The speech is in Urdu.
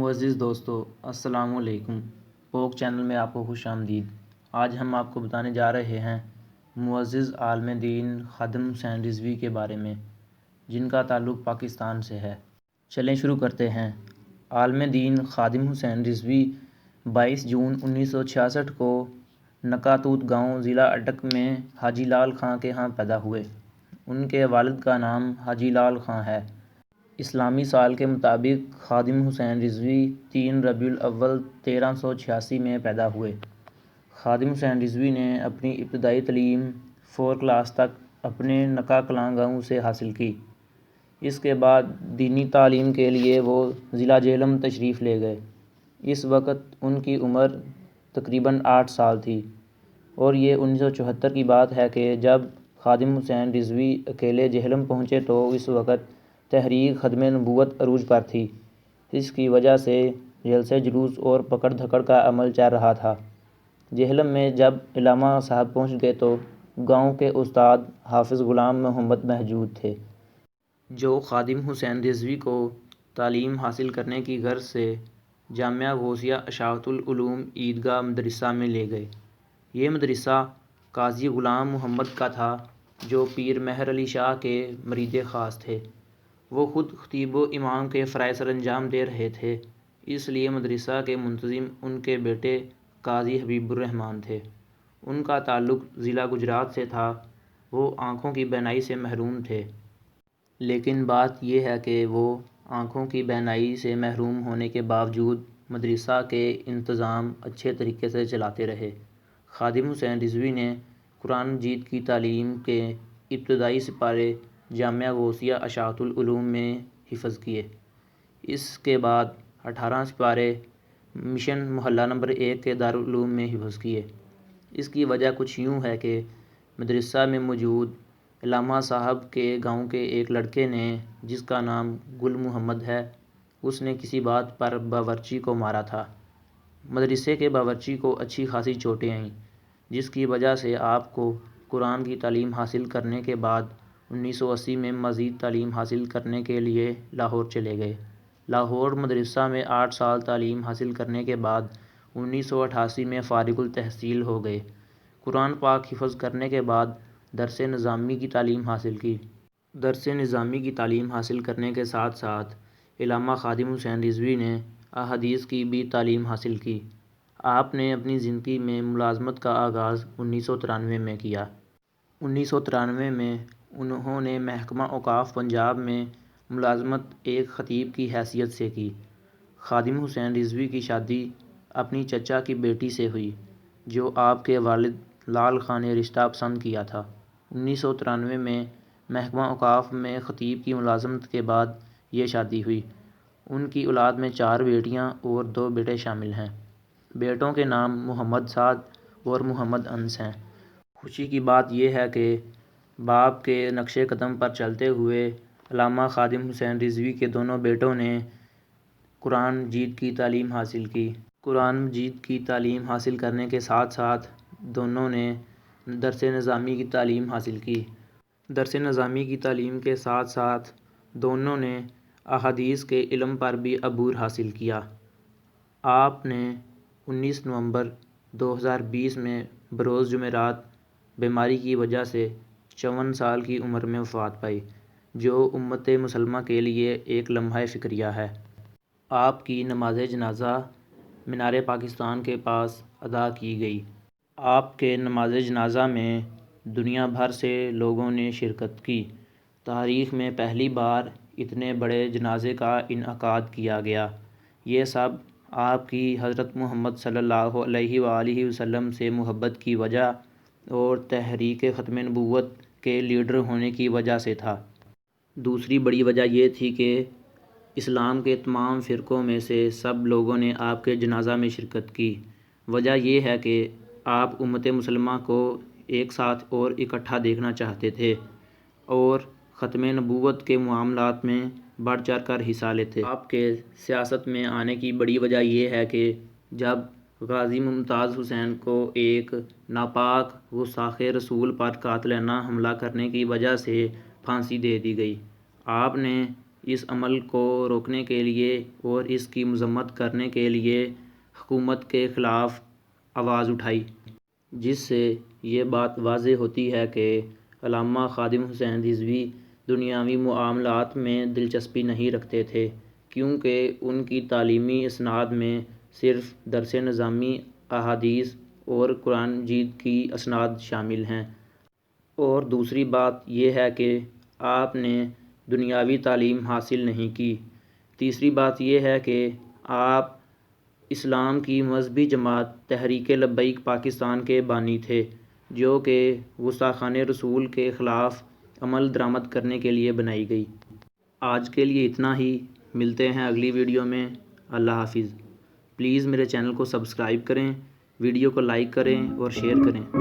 معزز دوستو السلام علیکم۔ پوک چینل میں آپ کو خوش آمدید۔ آج ہم آپ کو بتانے جا رہے ہیں معزز عالم دین خادم حسین رضوی کے بارے میں، جن کا تعلق پاکستان سے ہے۔ چلیں شروع کرتے ہیں۔ عالم دین خادم حسین رضوی 22 جون 1966 کو نکاتوت گاؤں ضلع اٹک میں حاجی لال خاں کے ہاں پیدا ہوئے۔ ان کے والد کا نام حاجی لال خاں ہے۔ اسلامی سال کے مطابق خادم حسین رضوی 3 ربیع الاول 1386 میں پیدا ہوئے۔ خادم حسین رضوی نے اپنی ابتدائی تعلیم 4 کلاس تک اپنے نکا کلاں گاؤں سے حاصل کی۔ اس کے بعد دینی تعلیم کے لیے وہ ضلع جہلم تشریف لے گئے۔ اس وقت ان کی عمر تقریباً 8 سال تھی، اور یہ 1974 کی بات ہے کہ جب خادم حسین رضوی اکیلے جہلم پہنچے تو اس وقت تحریک ختم نبوت عروج پر تھی۔ اس کی وجہ سے جلسے جلوس اور پکڑ دھکڑ کا عمل چل رہا تھا۔ جہلم میں جب علامہ صاحب پہنچ گئے تو گاؤں کے استاد حافظ غلام محمد موجود تھے، جو خادم حسین رضوی کو تعلیم حاصل کرنے کی غرض سے جامعہ غوثیہ اشاعت العلوم عیدگاہ مدرسہ میں لے گئے۔ یہ مدرسہ قاضی غلام محمد کا تھا، جو پیر مہر علی شاہ کے مرید خاص تھے۔ وہ خود خطیب و امام کے فرائض سر انجام دے رہے تھے، اس لیے مدرسہ کے منتظم ان کے بیٹے قاضی حبیب الرحمن تھے۔ ان کا تعلق ضلع گجرات سے تھا۔ وہ آنکھوں کی بینائی سے محروم تھے، لیکن بات یہ ہے کہ وہ آنکھوں کی بینائی سے محروم ہونے کے باوجود مدرسہ کے انتظام اچھے طریقے سے چلاتے رہے۔ خادم حسین رضوی نے قرآن مجید کی تعلیم کے ابتدائی سپارے جامعہ غوثیہ اشاعت العلوم میں حفظ کیے۔ اس کے بعد 18 سپارے مشن محلہ نمبر 1 کے دارالعلوم میں حفظ کیے۔ اس کی وجہ کچھ یوں ہے کہ مدرسہ میں موجود علامہ صاحب کے گاؤں کے ایک لڑکے نے، جس کا نام گل محمد ہے، اس نے کسی بات پر باورچی کو مارا تھا۔ مدرسے کے باورچی کو اچھی خاصی چوٹیں آئیں، جس کی وجہ سے آپ کو قرآن کی تعلیم حاصل کرنے کے بعد 1980 میں مزید تعلیم حاصل کرنے کے لیے لاہور چلے گئے۔ لاہور مدرسہ میں 8 سال تعلیم حاصل کرنے کے بعد 1988 میں فارغ التحصیل ہو گئے۔ قرآن پاک حفظ کرنے کے بعد درس نظامی کی تعلیم حاصل کی۔ درس نظامی کی تعلیم حاصل کرنے کے ساتھ ساتھ علامہ خادم حسین رضوی نے احادیث کی بھی تعلیم حاصل کی۔ آپ نے اپنی زندگی میں ملازمت کا آغاز 1993 میں کیا۔ 1993 میں انہوں نے محکمہ اوقاف پنجاب میں ملازمت ایک خطیب کی حیثیت سے کی۔ خادم حسین رضوی کی شادی اپنی چچا کی بیٹی سے ہوئی، جو آپ کے والد لال خاں نے رشتہ پسند کیا تھا۔ 1993 میں محکمہ اوقاف میں خطیب کی ملازمت کے بعد یہ شادی ہوئی۔ ان کی اولاد میں 4 بیٹیاں اور 2 بیٹے شامل ہیں۔ بیٹوں کے نام محمد سعد اور محمد انس ہیں۔ خوشی کی بات یہ ہے کہ باپ کے نقش قدم پر چلتے ہوئے علامہ خادم حسین رضوی کے دونوں بیٹوں نے قرآن مجید کی تعلیم حاصل کی۔ قرآن مجید کی تعلیم حاصل کرنے کے ساتھ ساتھ دونوں نے درس نظامی کی تعلیم حاصل کی۔ درس نظامی کی تعلیم کے ساتھ ساتھ دونوں نے احادیث کے علم پر بھی عبور حاصل کیا۔ آپ نے 19 نومبر 2020 میں بروز جمعرات بیماری کی وجہ سے 54 سال کی عمر میں وفات پائی، جو امت مسلمہ کے لیے ایک لمحہ فکریہ ہے۔ آپ کی نماز جنازہ مینار پاکستان کے پاس ادا کی گئی۔ آپ کے نماز جنازہ میں دنیا بھر سے لوگوں نے شرکت کی۔ تاریخ میں پہلی بار اتنے بڑے جنازے کا انعقاد کیا گیا۔ یہ سب آپ کی حضرت محمد صلی اللہ علیہ وآلہ وسلم سے محبت کی وجہ اور تحریک ختم نبوت کے لیڈر ہونے کی وجہ سے تھا۔ دوسری بڑی وجہ یہ تھی کہ اسلام کے تمام فرقوں میں سے سب لوگوں نے آپ کے جنازہ میں شرکت کی۔ وجہ یہ ہے کہ آپ امت مسلمہ کو ایک ساتھ اور اکٹھا دیکھنا چاہتے تھے اور ختم نبوت کے معاملات میں بڑھ چڑھ کر حصہ لیتے۔ آپ کے سیاست میں آنے کی بڑی وجہ یہ ہے کہ جب غازی ممتاز حسین کو ایک ناپاک گستاخ رسول پر قاتلانہ حملہ کرنے کی وجہ سے پھانسی دے دی گئی، آپ نے اس عمل کو روکنے کے لیے اور اس کی مذمت کرنے کے لیے حکومت کے خلاف آواز اٹھائی، جس سے یہ بات واضح ہوتی ہے کہ علامہ خادم حسین رضوی دنیاوی معاملات میں دلچسپی نہیں رکھتے تھے، کیونکہ ان کی تعلیمی اسناد میں صرف درس نظامی احادیث اور قرآن مجید کی اسناد شامل ہیں۔ اور دوسری بات یہ ہے کہ آپ نے دنیاوی تعلیم حاصل نہیں کی۔ تیسری بات یہ ہے کہ آپ اسلام کی مذہبی جماعت تحریک لبیک پاکستان کے بانی تھے، جو کہ گستاخانِ رسول کے خلاف عمل درآمد کرنے کے لیے بنائی گئی۔ آج کے لیے اتنا ہی، ملتے ہیں اگلی ویڈیو میں۔ اللہ حافظ۔ پلیز میرے چینل کو سبسکرائب کریں، ویڈیو کو لائک کریں اور شیئر کریں۔